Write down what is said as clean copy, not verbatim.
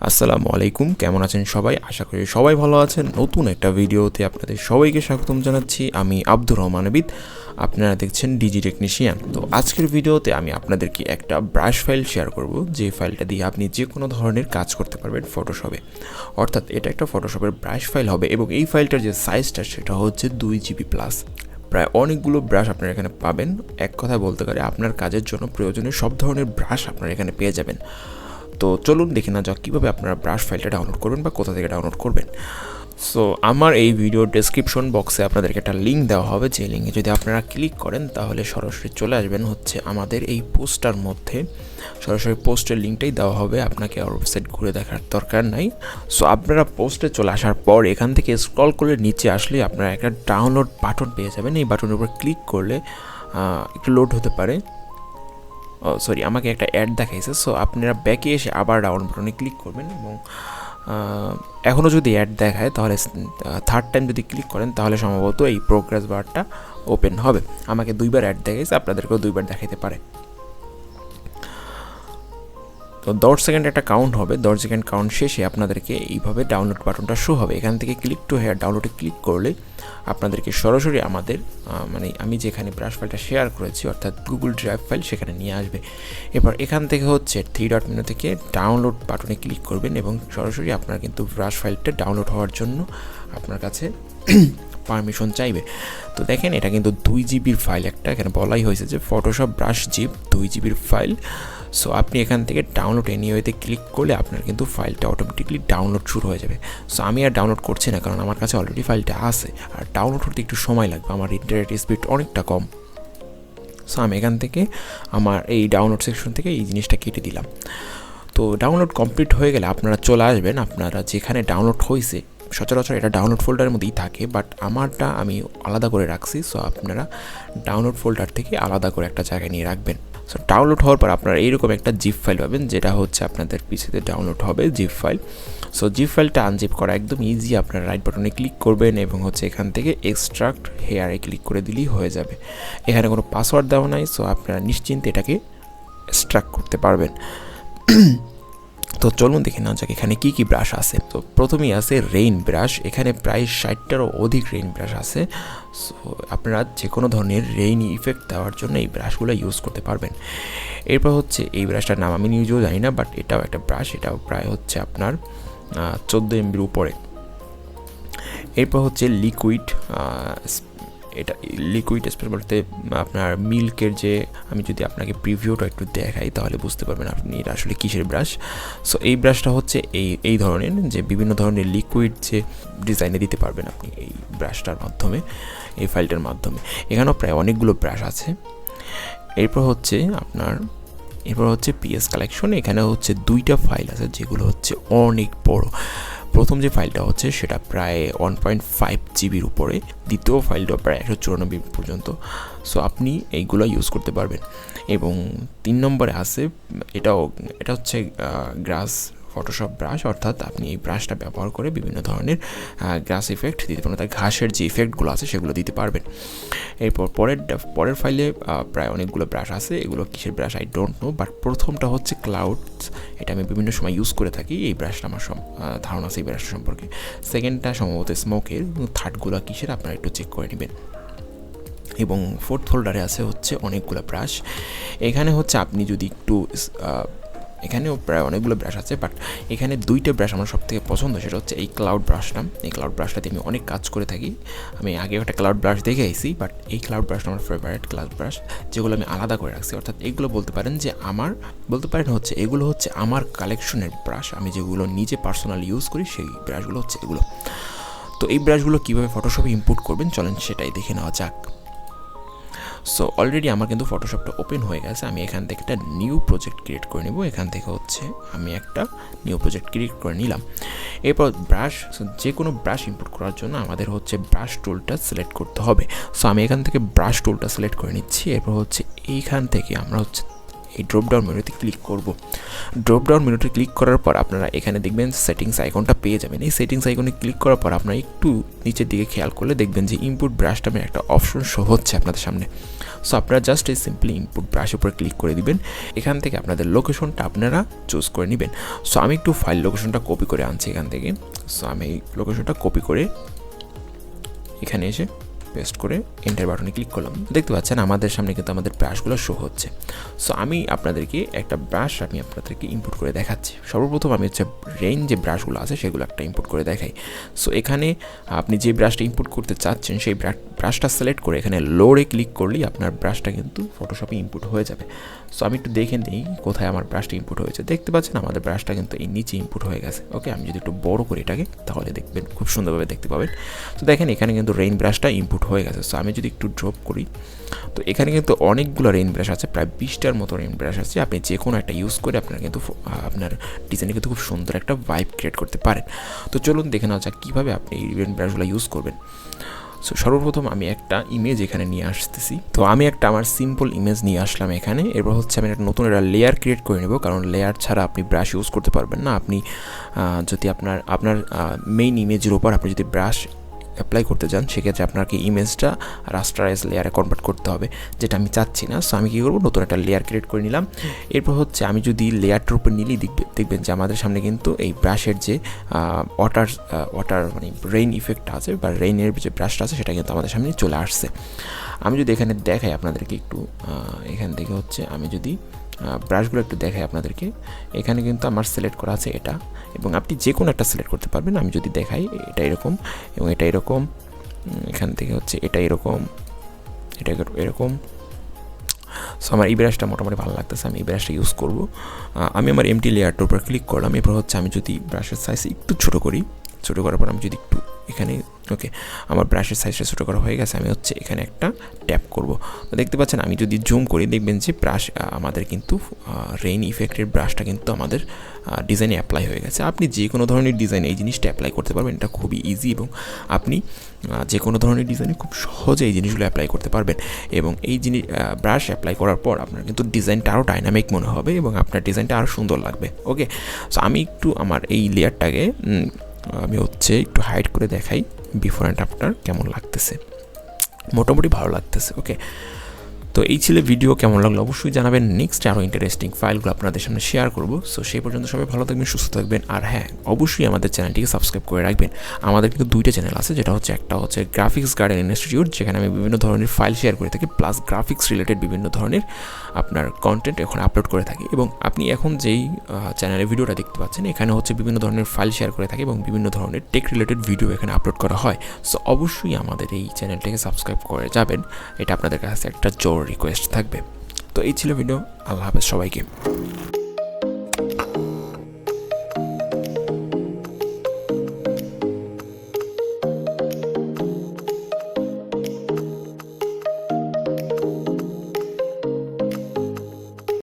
আসসালামু আলাইকুম, কেমন আছেন সবাই? আশা করি সবাই ভালো আছেন। নতুন একটা ভিডিওতে আপনাদের সবাইকে স্বাগতম জানাচ্ছি। আমি আব্দুর রহমান আবিদ, আপনারা দেখছেন ডিজি টেকনিশিয়ান। তো আজকের ভিডিওতে আমি আপনাদেরকে একটা ব্রাশ ফাইল শেয়ার করব, যে ফাইলটা দিয়ে আপনি যে কোনো ধরনের কাজ করতে পারবেন ফটোশপে। অর্থাৎ এটা একটা ফটোশপের ব্রাশ ফাইল হবে এবং এই ফাইলটার যে সাইজটা সেটা হচ্ছে 2 GB প্লাস। প্রায় অনেকগুলো ব্রাশ আপনারা এখানে পাবেন। এক কথা বলতে গেলে আপনার কাজের জন্য প্রয়োজনীয় সব ধরনের ব্রাশ আপনারা এখানে পেয়ে যাবেন। তো চলুন দেখে না যাক কীভাবে আপনারা ব্রাশ ফাইলটা ডাউনলোড করবেন বা কোথা থেকে ডাউনলোড করবেন। সো আমার এই ভিডিওর ডেসক্রিপশন বক্সে আপনাদেরকে একটা লিঙ্ক দেওয়া হবে, যে লিঙ্কে যদি আপনারা ক্লিক করেন তাহলে সরাসরি চলে আসবেন হচ্ছে আমাদের এই পোস্টটার মধ্যে। সরাসরি পোস্টের লিঙ্কটাই দেওয়া হবে, আপনাকে আর ওয়েবসাইট ঘুরে দেখার দরকার নাই। সো আপনারা পোস্টে চলে আসার পর এখান থেকে স্ক্রল করে নিচে আসলে আপনারা একটা ডাউনলোড বাটন পেয়ে যাবেন। এই বাটনের উপর ক্লিক করলে একটু লোড হতে পারে। সরি, আমাকে একটা অ্যাড দেখাইছে। সো আপনারা ব্যাকে এসে আবার ডাউনলোড বাটনে ক্লিক করবেন এবং এখনও যদি অ্যাড দেখায় তাহলে থার্ড টাইম যদি ক্লিক করেন তাহলে সম্ভবত এই প্রোগ্রেস বারটা ওপেন হবে। আমাকে 2বার অ্যাড দেখাইছে, আপনাদেরকেও 2বার দেখাইতে পারে। তো 10 সেকেন্ড একটা কাউন্ট হবে। 10 সেকেন্ড কাউন্ট শেষে আপনাদেরকে এইভাবে ডাউনলোড বাটনটা শো হবে। এখান থেকে ক্লিক টু হেয়ার ডাউনলোডে ক্লিক করলে আপনাদেরকে সরাসরি আমাদের মানে আমি যেখানে ব্রাশ ফাইলটা শেয়ার করেছি অর্থাৎ গুগল ড্রাইভ ফাইল সেখানে নিয়ে আসবে। এবার এখান থেকে হচ্ছে 3 ডট মেনু থেকে ডাউনলোড বাটনে ক্লিক করবেন এবং সরাসরি আপনার কিন্তু ব্রাশ ফাইলটা ডাউনলোড হওয়ার জন্য আপনার কাছে পারমিশন চাইবে। তো দেখেন এটা কিন্তু 2 জিবির ফাইল একটা, এখানে বলাই হয়েছে যে ফটোশপ ব্রাশ জিপ 2 জিবির ফাইল। সো আপনি এখান থেকে ডাউনলোড এনিওয়েতে ক্লিক করলে আপনার কিন্তু ফাইলটা অটোমেটিকলি ডাউনলোড শুরু হয়ে যাবে। সো আমি আর ডাউনলোড করছি না, কারণ আমার কাছে অলরেডি ফাইলটা আছে আর ডাউনলোড করতে একটু সময় লাগবে, আমার ইন্টারনেট স্পিড অনেকটা কম। সো আমি এখান থেকে আমার এই ডাউনলোড সেকশন থেকে এই জিনিসটা কেটে দিলাম। তো ডাউনলোড কমপ্লিট হয়ে গেলে আপনারা চলে আসবেন আপনারা যেখানে ডাউনলোড হয়েছে। সচরাচর এটা ডাউনলোড ফোল্ডারের মধ্যেই থাকে, বাট আমারটা আমি আলাদা করে রাখছি। সো আপনারা ডাউনলোড ফোল্ডার থেকে আলাদা করে একটা জায়গায় নিয়ে রাখবেন। সো ডাউনলোড হওয়ার পর আপনারা এইরকম একটা জিপ ফাইল পাবেন, যেটা হচ্ছে আপনাদের পিসিতে ডাউনলোড হবে জিপ ফাইল। সো জিপ ফাইলটা আনজিপ করা একদম ইজি। আপনারা রাইট বাটনে ক্লিক করবেন এবং হচ্ছে এখান থেকে এক্সট্রাক্ট হেয়ারে ক্লিক করে দিলেই হয়ে যাবে। এখানে কোনো পাসওয়ার্ড দেওয়া নাই, সো আপনারা নিশ্চিন্তে এটাকে এক্সট্রাক্ট করতে পারবেন। তো চলুন দেখে না যাক এখানে কী কী ব্রাশ আছে। তো প্রথমেই আছে রেইন ব্রাশ। এখানে প্রায় 60টারও অধিক রেইন ব্রাশ আছে। সো আপনারা যে কোনো ধরনের রেইন ইফেক্ট দেওয়ার জন্য এই ব্রাশগুলো ইউজ করতে পারবেন। এরপর হচ্ছে এই ব্রাশটার নাম আমি নিজেও জানি না, বাট এটাও একটা ব্রাশ। এটাও প্রায় হচ্ছে আপনার 14 MB উপরে। এরপর হচ্ছে লিকুইড। এটা লিকুইড স্প্রে বলতে আপনার মিল্কের যে, আমি যদি আপনাকে প্রিভিউটা একটু দেখাই তাহলে বুঝতে পারবেন আপনি এটা আসলে কিসের ব্রাশ। সো এই ব্রাশটা হচ্ছে এই ধরনের, যে বিভিন্ন ধরনের লিকুইড যে ডিজাইনে দিতে পারবেন আপনি এই ব্রাশটার মাধ্যমে, এই ফাইলটার মাধ্যমে। এখানেও প্রায় অনেকগুলো ব্রাশ আছে। এরপর হচ্ছে পিএস কালেকশন। এখানে হচ্ছে 2টা ফাইল আছে যেগুলো হচ্ছে অনেক বড়। প্রথম যে ফাইলটা হচ্ছে সেটা প্রায় 1.5 জিবির উপরে, দ্বিতীয় ফাইলটা প্রায় 194 পর্যন্ত। সো আপনি এইগুলো ইউজ করতে পারবেন। এবং 3 নম্বরে আছে এটা হচ্ছে গ্রাস ফটোশপ ব্রাশ, অর্থাৎ আপনি এই ব্রাশটা ব্যবহার করে বিভিন্ন ধরনের গ্রাস ইফেক্ট দিতে পারবেন, অর্থাৎ ঘাসের যে ইফেক্টগুলো আছে সেগুলো দিতে পারবেন। এরপর পরের ফাইলে প্রায় অনেকগুলো ব্রাশ আছে। এগুলো কিসের brush I don't know, but প্রথমটা হচ্ছে ক্লাউডস। এটা আমি বিভিন্ন সময় ইউজ করে থাকি, এই ব্রাশটা আমার ধারণা আছে এই ব্রাশটা সম্পর্কে। সেকেন্ডটা সম্ভবত স্মোকের। থার্ডগুলো কিসের আপনারা একটু চেক করে নেবেন। এবং ফোর্থ ফোল্ডারে আছে হচ্ছে অনেকগুলো ব্রাশ। এখানে হচ্ছে আপনি যদি একটু এখানেও প্রায় অনেকগুলো ব্রাশ আছে, বাট এখানে 2টা ব্রাশ আমার সবথেকে পছন্দ, সেটা হচ্ছে এই ক্লাউড ব্রাশটা। এই ক্লাউড ব্রাশটাতে আমি অনেক কাজ করে থাকি। আমি আগেও একটা ক্লাউড ব্রাশ দেখে আইছি, বাট এই ক্লাউড ব্রাশটা আমার ফেভারিট ক্লাউড ব্রাশ, যেগুলো আমি আলাদা করে রাখছি। অর্থাৎ এগুলো বলতে পারেন এগুলো হচ্ছে আমার কালেকশনের ব্রাশ, আমি যেগুলো নিজে পার্সোনালি ইউজ করি সেই ব্রাশগুলো হচ্ছে এগুলো। তো এই ব্রাশগুলো কীভাবে ফটোশপে ইম্পোর্ট করবেন চলেন সেটাই দেখে নেওয়া যাক। সো অলরেডি আমার কিন্তু ফটোশপটা ওপেন হয়ে গেছে। আমি এখান থেকে একটা নিউ প্রজেক্ট ক্রিয়েট করে নেব। এখান থেকে হচ্ছে আমি একটা নিউ প্রজেক্ট ক্রিয়েট করে নিলাম। এরপর ব্রাশ, যে কোনো ব্রাশ ইম্পোর্ট করার জন্য আমাদের হচ্ছে ব্রাশ টুলটা সিলেক্ট করতে হবে। সো আমি এখান থেকে ব্রাশ টুলটা সিলেক্ট করে নিচ্ছি। এরপর হচ্ছে এইখান থেকে আমরা হচ্ছে এই ড্রপ ডাউন মেনুতে ক্লিক করব। ড্রপ ডাউন মেনুতে ক্লিক করার পর আপনারা এখানে দেখবেন সেটিংস আইকনটা পেয়ে যাবেন। এই সেটিংস আইকনে ক্লিক করার পর আপনারা একটু নিচের দিকে খেয়াল করলে দেখবেন যে ইনপুট ব্রাশ নামে একটা অপশন শো হচ্ছে আপনাদের সামনে। সো আপনারা জাস্ট এই সিম্পলি ইনপুট ব্রাশের উপরে ক্লিক করে দিবেন। এখান থেকে আপনাদের লোকেশনটা আপনারা চুজ করে নেবেন। সো আমি একটু ফাইল লোকেশনটা কপি করে আনছি এখান থেকে। সো আমি এই লোকেশনটা কপি করে এখানে এসে পেস্ট করে এন্টার বাটনে ক্লিক করলাম। দেখতে পাচ্ছেন আমাদের সামনে কিন্তু আমাদের ব্রাশগুলো শো হচ্ছে। সো আমি আপনাদেরকে একটা ব্রাশ আপনাদেরকে ইনপুট করে দেখাচ্ছি। সর্বপ্রথম আমি হচ্ছে রেইন যে ব্রাশগুলো আছে সেগুলো একটা ইনপুট করে দেখাই। সো এখানে আপনি যে ব্রাশটা ইনপুট করতে চাচ্ছেন সেই ব্রাশটা সিলেক্ট করে এখানে লোডে ক্লিক করলেই আপনার ব্রাশটা কিন্তু ফটোশপে ইনপুট হয়ে যাবে। সো আমি একটু দেখে নিই কোথায় আমার ব্রাশটা ইনপুট হয়েছে। দেখতে পাচ্ছেন আমাদের ব্রাশটা কিন্তু এই নিচে ইনপুট হয়ে গেছে। ওকে, আমি যদি একটু বড় করি এটাকে তাহলে দেখবেন খুব সুন্দরভাবে দেখতে পাবেন। তো দেখেন এখানে কিন্তু রেইন ব্রাশটা ইনপুট হয়ে গেছে। সো আমি যদি একটু ড্রপ করি তো এখানে কিন্তু অনেকগুলো রেইন ব্রাশ আছে, প্রায় 20টার মতো রেইন ব্রাশ আছে। আপনি যে কোনো একটা ইউজ করে আপনার কিন্তু আপনার ডিজাইনে কিন্তু খুব সুন্দর একটা ভাইব ক্রিয়েট করতে পারেন। তো চলুন দেখে নেওয়া যাক কীভাবে আপনি এই রেইন ব্রাশগুলো ইউজ করবেন। সো সর্বপ্রথম আমি একটা ইমেজ এখানে নিয়ে আসতেছি। তো আমি একটা আমার সিম্পল ইমেজ নিয়ে আসলাম এখানে। এরপর হচ্ছে আমি একটা নতুন একটা লেয়ার ক্রিয়েট করে নেব, কারণ লেয়ার ছাড়া আপনি ব্রাশ ইউজ করতে পারবেন না। আপনি যদি আপনার মেইন ইমেজের উপর আপনি যদি ব্রাশ অ্যাপ্লাই করতে চান সেক্ষেত্রে আপনাকে ইমেজটা রাস্টারাইজ লেয়ারে কনভার্ট করতে হবে, যেটা আমি চাচ্ছি না। সো আমি কী করবো, নতুন একটা লেয়ার ক্রিয়েট করে নিলাম। এরপর হচ্ছে আমি যদি লেয়ারটার উপর নিলেই দেখবেন যে আমাদের সামনে কিন্তু এই ব্রাশের যে ওয়াটার মানে রেইন ইফেক্টটা আছে বা রেইনের যে ব্রাশটা আছে সেটা কিন্তু আমাদের সামনে চলে আসছে। আমি যদি এখানে দেখাই আপনাদেরকে একটু, এখান থেকে হচ্ছে আমি যদি ব্রাশগুলো একটু দেখাই আপনাদেরকে, এখানে কিন্তু আমার সিলেক্ট করা আছে এটা, এবং আপনি যে কোনো একটা সিলেক্ট করতে পারবেন। আমি যদি দেখাই এটা এরকম এবং এটা এরকম, এখান থেকে হচ্ছে এটা এরকম, এটা এরকম। সো আমার এই ব্রাশটা মোটামুটি ভালো লাগতেছে, আমি এই ব্রাশটা ইউজ করব। আমি আমার এমটি লেয়ারটার উপর ক্লিক করলাম। এরপর হচ্ছে আমি যদি ব্রাশের সাইজ একটু ছোটো করি, ছোটো করার পর আমি যদি একটু এখানে, ওকে আমার ব্রাশের সাইজটা ছোটো করা হয়ে গেছে, আমি হচ্ছে এখানে একটা ট্যাপ করব। তো দেখতে পাচ্ছেন আমি যদি জুম করি দেখবেন যে ব্রাশ আমাদের কিন্তু রেইন ইফেক্টের ব্রাশটা কিন্তু আমাদের ডিজাইনে অ্যাপ্লাই হয়ে গেছে। আপনি যে কোনো ধরনের ডিজাইনে এই জিনিসটা অ্যাপ্লাই করতে পারবেন, এটা খুবই ইজি, এবং আপনি যে কোনো ধরনের ডিজাইনে খুব সহজে এই জিনিসগুলো অ্যাপ্লাই করতে পারবেন। এবং এই জিনিস ব্রাশ অ্যাপ্লাই করার পর আপনার কিন্তু ডিজাইনটা আরও ডাইনামিক মনে হবে এবং আপনার ডিজাইনটা আরও সুন্দর লাগবে। ওকে, সো আমি একটু আমার এই লেয়ারটাকে আমি হচ্ছে একটু হাইড করে দেখাই বিফোর অ্যান্ড আফটার কেমন লাগতেছে। মোটামুটি ভালো লাগতেছে। ওকে, তো এই ছিল ভিডিও, কেমন লাগলো অবশ্যই জানাবেন। নেক্সট আরও ইন্টারেস্টিং ফাইলগুলো আপনাদের সামনে শেয়ার করব। সো সেই পর্যন্ত সবাই ভালো থাকবেন, সুস্থ থাকবেন। আর হ্যাঁ, অবশ্যই আমাদের চ্যানেলটিকে সাবস্ক্রাইব করে রাখবেন। আমাদের কিন্তু দুইটা চ্যানেল আছে, যেটা হচ্ছে একটা হচ্ছে গ্রাফিক্স গার্ডেন ইনস্টিটিউট, যেখানে আমি বিভিন্ন ধরনের ফাইল শেয়ার করে থাকি, প্লাস গ্রাফিক্স রিলেটেড বিভিন্ন ধরনের আপনার কন্টেন্ট এখন আপলোড করে থাকি। এবং আপনি এখন যেই চ্যানেলের ভিডিওটা দেখতে পাচ্ছেন এখানে হচ্ছে বিভিন্ন ধরনের ফাইল শেয়ার করে থাকি এবং বিভিন্ন ধরনের টেক রিলেটেড ভিডিও এখানে আপলোড করা হয়। সো অবশ্যই আমাদের এই চ্যানেলটিকে সাবস্ক্রাইব করে যাবেন, এটা আপনাদের কাছে একটা জোর রিকোয়েস্ট থাকবে। তো এই ছিল ভিডিও, আল্লাহ হাফেজ সবাইকে।